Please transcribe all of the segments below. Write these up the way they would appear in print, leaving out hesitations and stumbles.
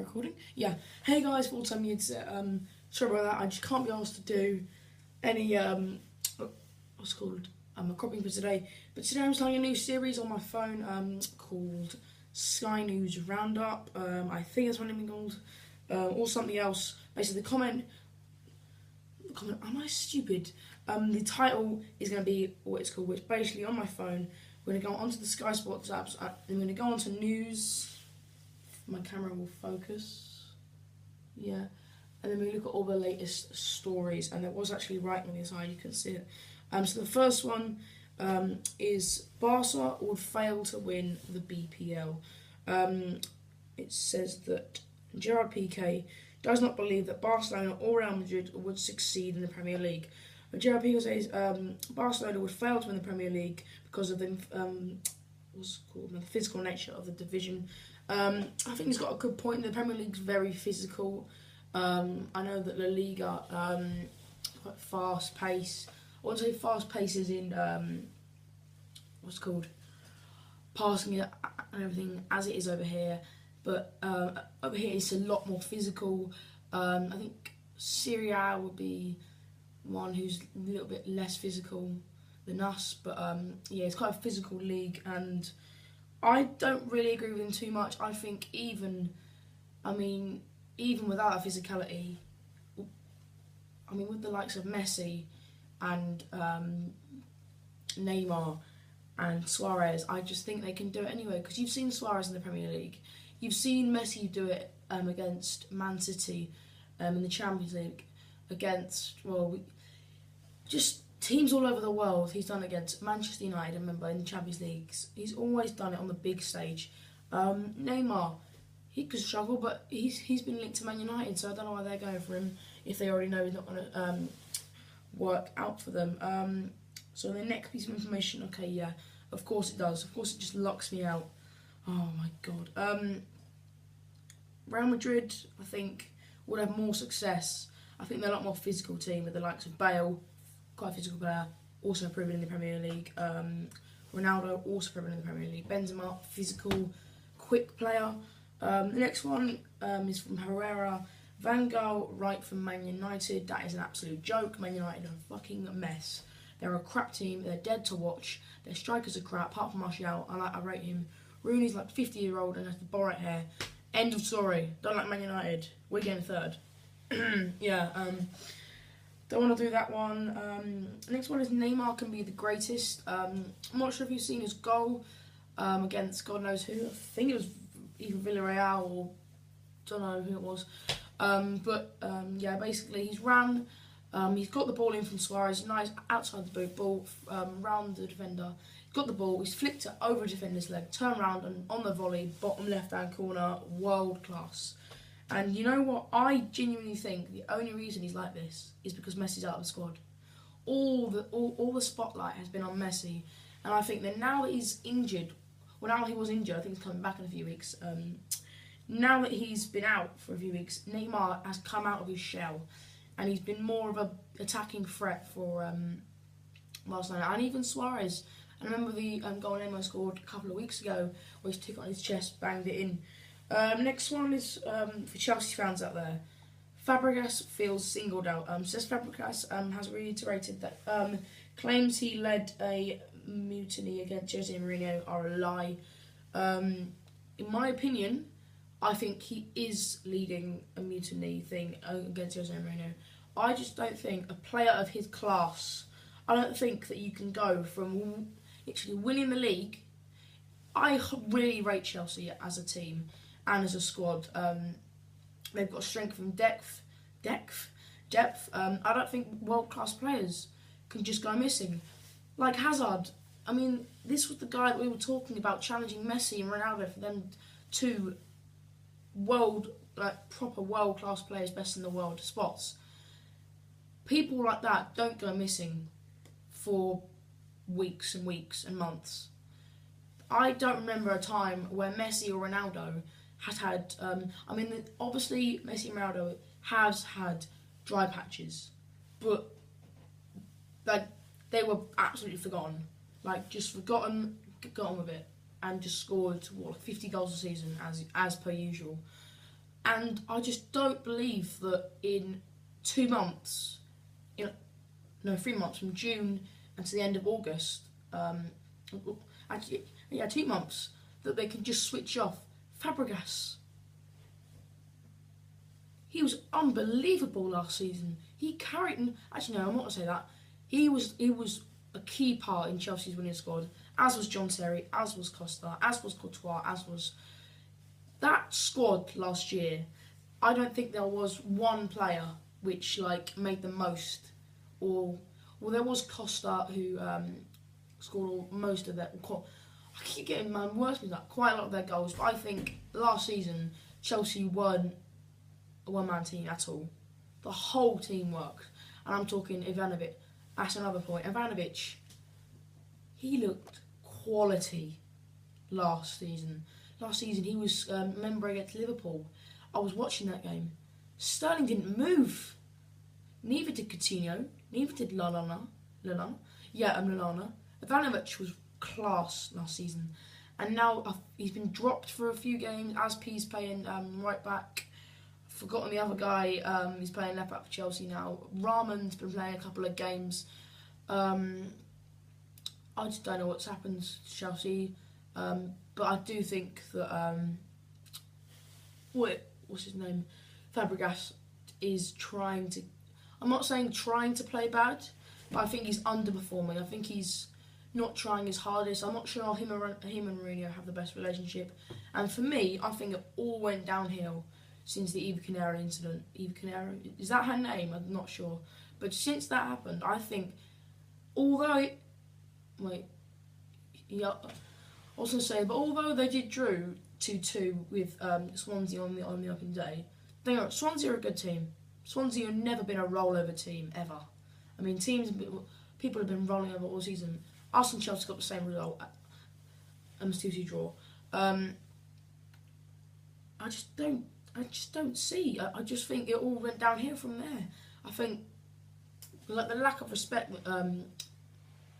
recording? Yeah. Hey guys, full time you'd say, sorry about that, I just can't be asked to do any, what's it called, a cropping for today. But today I'm starting a new series on my phone, called Sky News Roundup. I think that's what it's called, or something else. Basically, the comment, am I stupid? The title is going to be what it's called, which basically on my phone, we're going to go onto the Sky Sports apps, I'm going to go onto news. My camera will focus. Yeah. And then we look at all the latest stories, and it was actually right on the side, you can see it. So the first one is Barca would fail to win the BPL. It says that Gerard Piqué does not believe that Barcelona or Real Madrid would succeed in the Premier League. Gerard Piqué says Barcelona would fail to win the Premier League because of the the physical nature of the division. I think he's got a good point. The Premier League's very physical. I know that La Liga quite fast pace. I wouldn't say fast pace is in passing it and everything as it is over here, but over here it's a lot more physical. I think Serie A would be one who's a little bit less physical than us, but yeah, it's quite a physical league, and I don't really agree with him too much. I think even without that physicality, with the likes of Messi and Neymar and Suarez, I just think they can do it anyway, because you've seen Suarez in the Premier League. You've seen Messi do it against Man City in the Champions League, against, just teams all over the world. He's done it against Manchester United, I remember, in the Champions Leagues. He's always done it on the big stage. Neymar, he could struggle, but he's been linked to Man United, so I don't know why they're going for him if they already know he's not going to work out for them. So the next piece of information, okay, yeah, of course it does. Of course it just locks me out. Oh my god. Real Madrid, I think, would have more success. I think they're a lot more physical team with the likes of Bale, quite a physical player, also proven in the Premier League. Ronaldo, also proven in the Premier League. Benzema, physical, quick player. The next one is from Herrera. Van Gaal, right from Man United. That is an absolute joke. Man United are a fucking mess. They're a crap team. They're dead to watch. Their strikers are crap, apart from Martial. I rate him. Rooney's like 50-year-old and has the Borat hair. End of story. Don't like Man United. We're getting third. Yeah, don't want to do that one. Next one is Neymar can be the greatest. I'm not sure if you've seen his goal against God knows who. I think it was either Villarreal or don't know who it was. Yeah, basically he's ran. He's got the ball in from Suarez. Nice outside the boot ball round the defender. He's got the ball. He's flicked it over a defender's leg. Turned around and on the volley, bottom left hand corner, world class. And you know what? I genuinely think the only reason he's like this is because Messi's out of the squad. All the spotlight has been on Messi, and I think that now that he's injured, now he was injured, I think he's coming back in a few weeks. Now that he's been out for a few weeks, Neymar has come out of his shell, and he's been more of a attacking threat for Barcelona, and even Suarez. I remember the goal Neymar scored a couple of weeks ago, where he took it on his chest, banged it in. Next one is for Chelsea fans out there. Fabregas feels singled out. Says Fabregas has reiterated that claims he led a mutiny against Jose Mourinho are a lie. In my opinion, I think he is leading a mutiny thing against Jose Mourinho. I just don't think a player of his class, I don't think that you can go from literally winning the league. I really rate Chelsea as a team and as a squad. They've got strength and depth. I don't think world-class players can just go missing. Like Hazard. This was the guy that we were talking about challenging Messi and Ronaldo for them two proper world-class players, best in the world spots. People like that don't go missing for weeks and weeks and months. I don't remember a time where Messi or Ronaldo had obviously Messi and Ronaldo has had dry patches, but they were absolutely forgotten. Just forgotten, got on with it, and just scored 50 goals a season as per usual. And I just don't believe that in 2 months, no, 3 months, from June and to the end of August, actually, yeah, 2 months, that they can just switch off Fabregas. He was unbelievable last season. He carried. Actually, no, I'm not gonna say that. He was a key part in Chelsea's winning squad. As was John Terry, as was Costa, as was Courtois, as was that squad last year. I don't think there was one player which made the most. Or well, there was Costa who scored most of their. I keep getting my words with that. Quite a lot of their goals, but I think last season Chelsea weren't a one-man team at all. The whole team worked, and I'm talking Ivanovic. That's another point. Ivanovic, he looked quality last season. Last season he was member against Liverpool. I was watching that game. Sterling didn't move. Neither did Coutinho. Neither did Lallana. Ivanovic was class last season. And now he's been dropped for a few games. Aspie's playing right back. Forgotten the other guy. He's playing left back for Chelsea now. Rahman's been playing a couple of games. I just don't know what's happened to Chelsea. But I do think that what's his name? Fabregas is trying to. I'm not saying trying to play bad, but I think he's underperforming. I think he's not trying his hardest. I'm not sure him and Mourinho have the best relationship. And for me, I think it all went downhill since the Eva Canera incident. Eva Canera, is that her name? I'm not sure. But since that happened, I think, although they did drew 2-2 with Swansea on the opening day, Swansea are a good team. Swansea have never been a rollover team, ever. I mean, people have been rolling over all season. Arsenal and Chelsea got the same result, a 2-2 draw. I just don't see. I just think it all went downhill from there. I think the lack of respect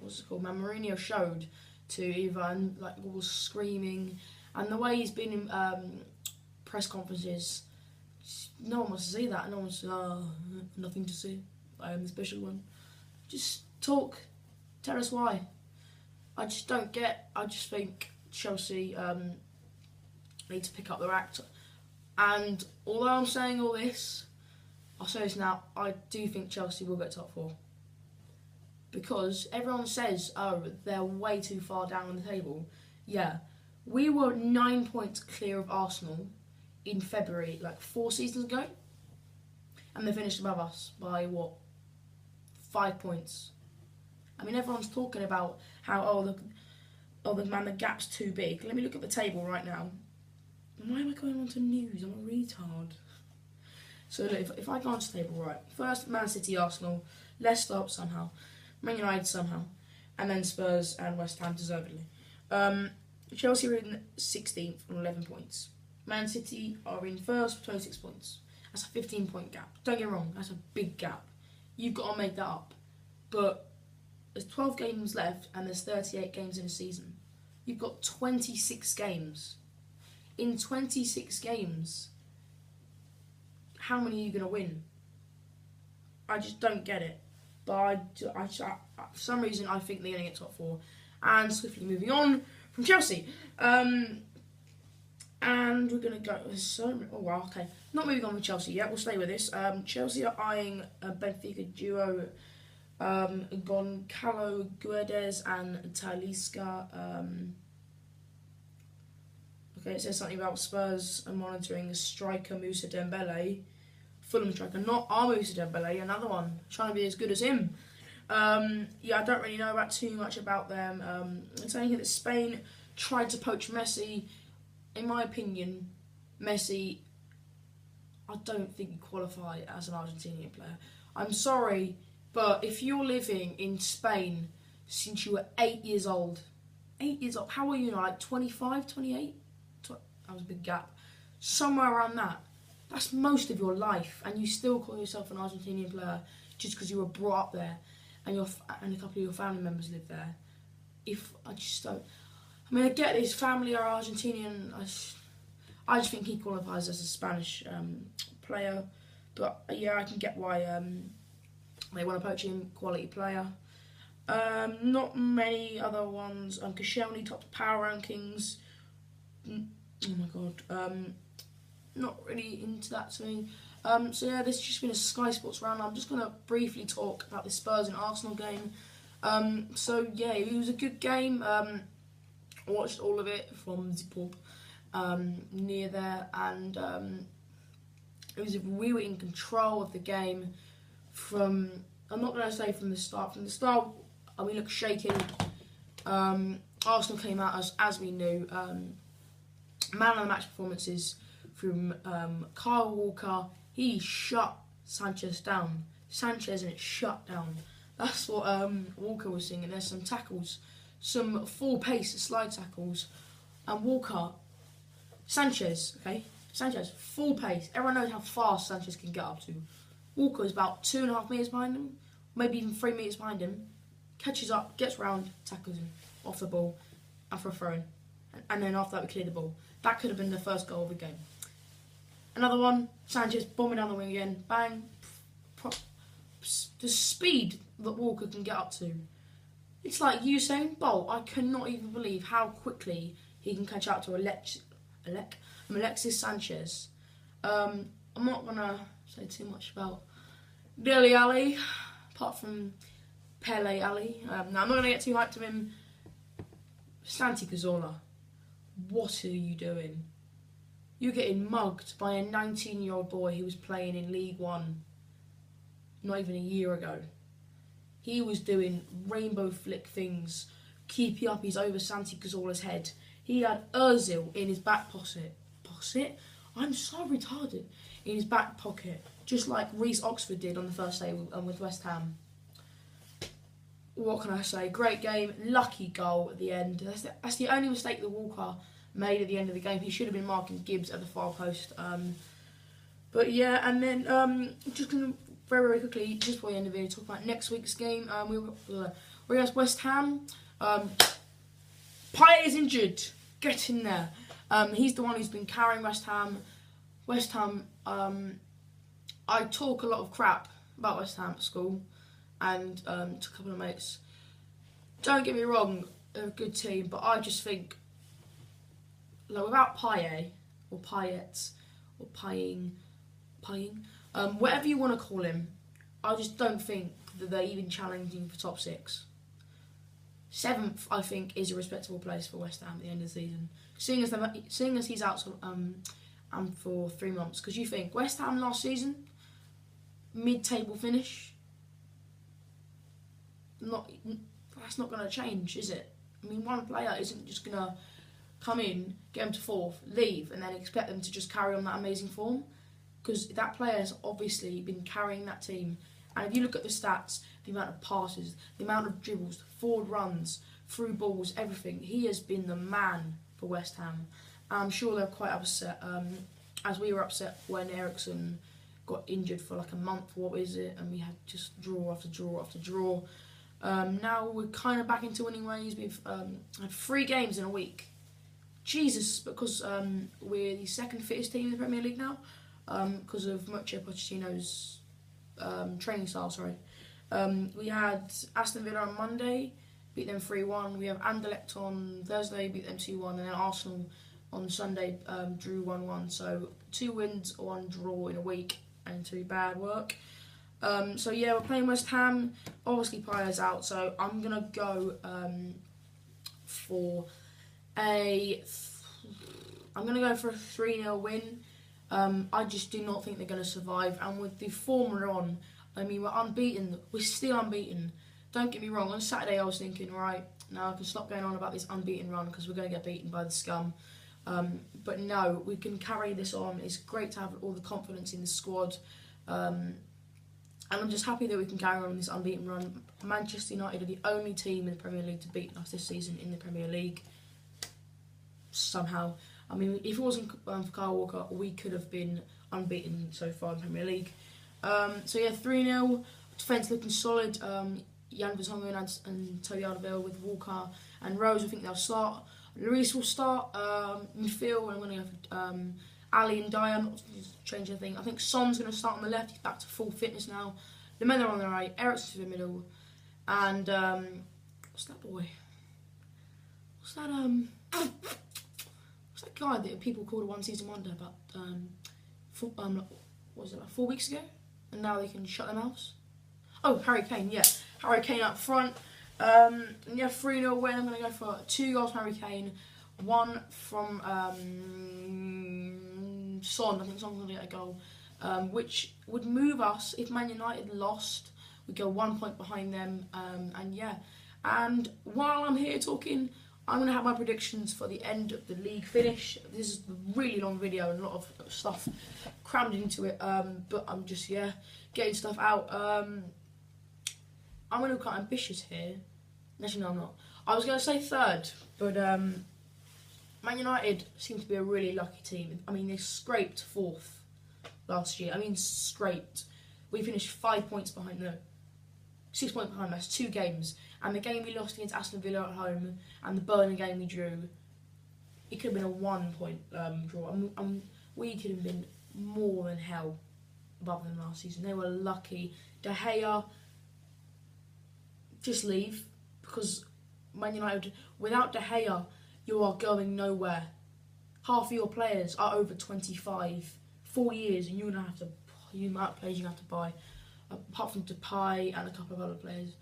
Mourinho showed to Ivan, was screaming, and the way he's been in press conferences. No one wants to see that. No one wants to nothing to see. I am the special one. Just talk. Tell us why. I just don't get. I just think Chelsea need to pick up their act. And although I'm saying all this, I'll say this now. I do think Chelsea will get top 4. Because everyone says, they're way too far down on the table. Yeah. We were 9 points clear of Arsenal in February, 4 seasons ago, and they finished above us by 5 points. I mean, everyone's talking about how the gap's too big. Let me look at the table right now. Why am I going on to news? I'm a retard. So look, if I go on to the table, right, first Man City, Arsenal, Leicester up somehow, Man United somehow, and then Spurs and West Ham deservedly. Chelsea are in 16th on 11 points. Man City are in first with 26 points. That's a 15-point gap. Don't get me wrong, that's a big gap. You've got to make that up. But there's 12 games left and there's 38 games in a season. You've got 26 games. In 26 games, how many are you going to win? I just don't get it. But for some reason, I think they're going to get top 4. And swiftly moving on from Chelsea. And we're going to go... okay. Not moving on with Chelsea yet. We'll stay with this. Chelsea are eyeing a Benfica duo. Goncalo Guedes and Talisca. It says something about Spurs are monitoring striker Moussa Dembele. Fulham striker, not our Moussa Dembele, another one. Trying to be as good as him. I don't really know too much about them. It's saying that Spain tried to poach Messi. In my opinion, Messi, I don't think you qualify as an Argentinian player. I'm sorry, but if you're living in Spain since you were 8 years old, how are you now, 25, 28? That was a big gap. Somewhere around that. That's most of your life, and you still call yourself an Argentinian player just because you were brought up there and a couple of your family members live there. I get this, family are Argentinian. I just think he qualifies as a Spanish player. But yeah, I can get why they want to poach him, quality player. Not many other ones. Koscielny topped power rankings. Oh my god. Not really into that to me. So yeah, this has just been a Sky Sports round. I'm just going to briefly talk about the Spurs and Arsenal game. So yeah, it was a good game. I watched all of it from the pub near there, and we were in control of the game from. I'm not going to say from the start. From the start, we looked shaky. Arsenal came out as we knew. Man of the match performances from Kyle Walker. He shut Sanchez down. Sanchez and it shut down. That's what Walker was singing. There's some tackles, some full pace slide tackles, and Walker, Sanchez, full pace. Everyone knows how fast Sanchez can get up to. Walker is about 2.5 meters behind him, maybe even 3 meters behind him. Catches up, gets round, tackles him off the ball, and for a throw in. And then after that, we clear the ball. That could have been the first goal of the game. Another one, Sanchez bombing down the wing again, bang. The speed that Walker can get up to. It's like Usain Bolt. I cannot even believe how quickly he can catch up to Alexis Sanchez. I'm not going to say too much about Dele Alli, apart from Pele Ali. No, I'm not going to get too hyped of him. Santi Cazorla, what are you doing? You're getting mugged by a 19-year-old boy who was playing in League One not even a year ago. He was doing rainbow flick things, keeping up his over Santi Cazorla's head. He had Ozil in his back pocket. I'm so retarded. In his back pocket, just like Reece Oxford did on the first day with West Ham. What can I say? Great game, lucky goal at the end. That's the only mistake that Walker made at the end of the game. He should have been marking Gibbs at the far post. But yeah, and then just going to very quickly, just before the end of the video, talk about next week's game. We're against West Ham. Payet is injured. Get in there. He's the one who's been carrying West Ham. West Ham, I talk a lot of crap about West Ham at school and to a couple of mates. Don't get me wrong, they're a good team, but I just think, like, without Payet, or Payet, or Paying, whatever you want to call him, I just don't think that they're even challenging for top 6. 7th, I think, is a respectable place for West Ham at the end of the season. Seeing as he's out for 3 months, because you think West Ham last season, mid-table finish, that's not going to change, is it? I mean, one player isn't just going to come in, get them to 4th, leave, and then expect them to just carry on that amazing form. Because that player has obviously been carrying that team. And if you look at the stats, the amount of passes, the amount of dribbles, forward runs, through balls, everything, he has been the man for West Ham. I'm sure they're quite upset, as we were upset when Ericsson got injured for like a month, what is it, and we had just draw after draw after draw. Now we're kind of back into winning ways. We've had 3 games in a week. Jesus, because we're the second fittest team in the Premier League now, because of Mauricio Pochettino's training style, we had Aston Villa on Monday, beat them 3-1. We have Anderlecht on Thursday, beat them 2-1, and then Arsenal on Sunday drew 1-1. So 2 wins, 1 draw in a week, and 2 bad work. So yeah, we're playing West Ham. Obviously, Payet's out, so I'm gonna go for a 3-0 win. I just do not think they're going to survive. And with the form we're on, I mean, we're unbeaten. We're still unbeaten. Don't get me wrong. On Saturday, I was thinking, right, now I can stop going on about this unbeaten run because we're going to get beaten by the scum. But no, we can carry this on. It's great to have all the confidence in the squad. And I'm just happy that we can carry on this unbeaten run. Manchester United are the only team in the Premier League to beat us this season in the Premier League. Somehow. I mean, if it wasn't for Kyle Walker, we could have been unbeaten so far in the Premier League. So yeah, 3-0. Defence looking solid. Jan Vertonghen and Toby Alderweireld with Walker and Rose. I think they'll start. Lloris will start midfield. I'm going to go for Ali and Dyer. I'm not changing anything. I think Son's going to start on the left. He's back to full fitness now. Lamela on the right. Eriksen's in the middle. And what's that boy? What's that guy that people called a one-season wonder about? What was it, like 4 weeks ago? And now they can shut their mouths. Oh, Harry Kane. Yeah, Harry Kane up front. And yeah, 3-0 win. I'm going to go for 2 goals from Harry Kane, 1 from Son. I think Son's going to get a goal, which would move us if Man United lost. We'd go 1 point behind them. And yeah, and while I'm here talking, I'm going to have my predictions for the end of the league finish. This is a really long video and a lot of stuff crammed into it, but I'm just, getting stuff out. I'm going to be quite ambitious here. Actually, no, I'm not. I was going to say third, but Man United seem to be a really lucky team. I mean, they scraped 4th last year. I mean, scraped. We finished 5 points behind them. 6 points behind us, 2 games. And the game we lost against Aston Villa at home and the Burnley game we drew, it could have been a 1 point draw. We could have been more than hell above them last season. They were lucky. De Gea, just leave, because Man United, without De Gea, you are going nowhere. Half of your players are over 25, 4 years, and you're going to have to, the amount of players you have to buy, apart from Depay and a couple of other players.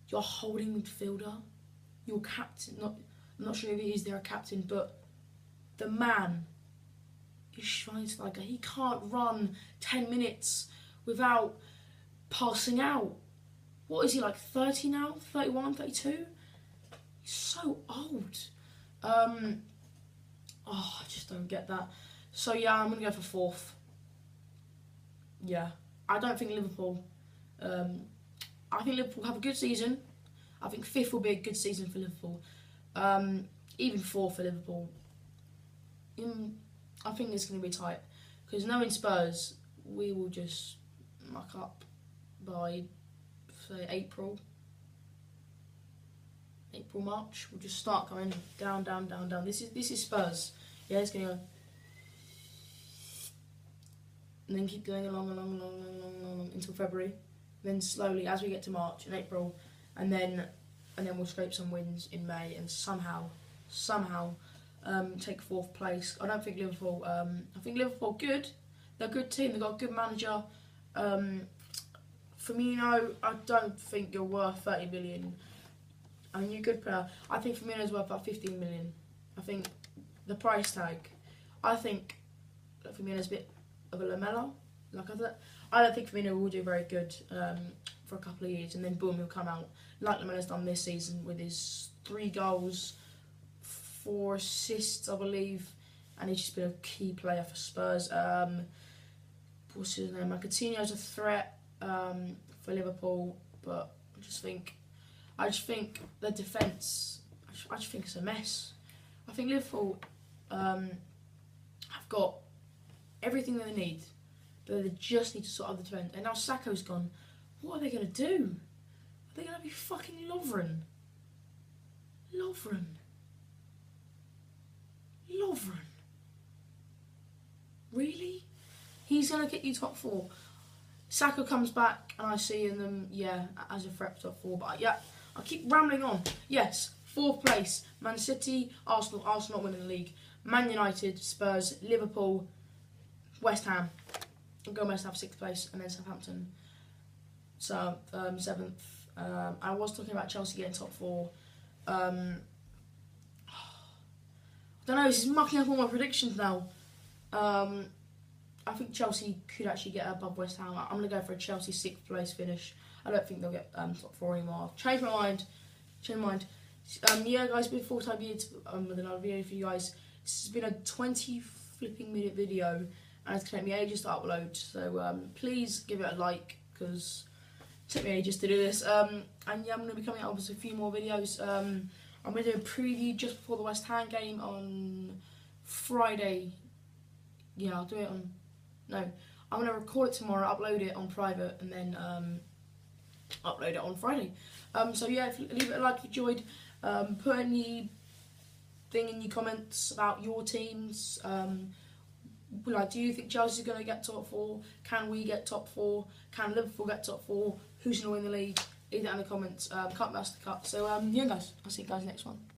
Your holding midfielder, your captain, I'm not sure if he is their captain, but the man is Schweinsteiger. He can't run 10 minutes without passing out. What is he, like 30 now? 31, 32? He's so old. I just don't get that. So yeah, I'm going to go for 4th. Yeah. I don't think Liverpool... I think Liverpool have a good season. I think 5th will be a good season for Liverpool. Even 4th for Liverpool. I think it's going to be tight. Because knowing Spurs, we will just muck up by, say, April, March. We'll just start going down, down, down, down. This is Spurs. Yeah, it's going to go. And then keep going along until February. Then slowly, as we get to March and April, and then we'll scrape some wins in May and somehow take 4th place. I don't think Liverpool. I think Liverpool good. They're a good team. They've got a good manager. Firmino, I don't think you're worth 30 million. I mean, you're a good player. I think Firmino's worth about 15 million. I think the price tag. I think Firmino's a bit of a Lamela. I don't think Firmino will do very good for a couple of years, and then boom, he'll come out like Lamela's done this season with his 3 goals, 4 assists, I believe, and he's just been a key player for Spurs. What's his name? Coutinho's a threat for Liverpool, but I just think the defence. I just think it's a mess. I think Liverpool have got everything that they need. But they just need to sort out the defence. And now Sakho's gone. What are they going to do? Are they going to be fucking Lovren? Really? He's going to get you top 4. Sakho comes back and I see in them, as a threat for top 4. But yeah, I keep rambling on. Yes, 4th place. Man City, Arsenal winning the league. Man United, Spurs, Liverpool, West Ham. Gomez have 6th place, and then Southampton. So 7th. I was talking about Chelsea getting top 4. I don't know. This is mucking up all my predictions now. I think Chelsea could actually get above West Ham. I'm gonna go for a Chelsea 6th place finish. I don't think they'll get top 4 anymore. Change my mind. Yeah, guys, before time with another video for you guys. This has been a 20 flipping minute video. And it's taken me ages to upload, so please give it a like, because it took me ages to do this. And yeah, I'm going to be coming out with a few more videos. I'm going to do a preview just before the West Ham game on Friday. Yeah, I'll do it on... No, I'm going to record it tomorrow, upload it on private, and then upload it on Friday. So yeah, leave it a like if you enjoyed. Put any thing in your comments about your teams. Like, do you think Chelsea's going to get top 4? Can we get top 4? Can Liverpool get top 4? Who's going to win the league? Leave that in the comments. Can't mess the cut. So, yeah, guys, I'll see you guys next one.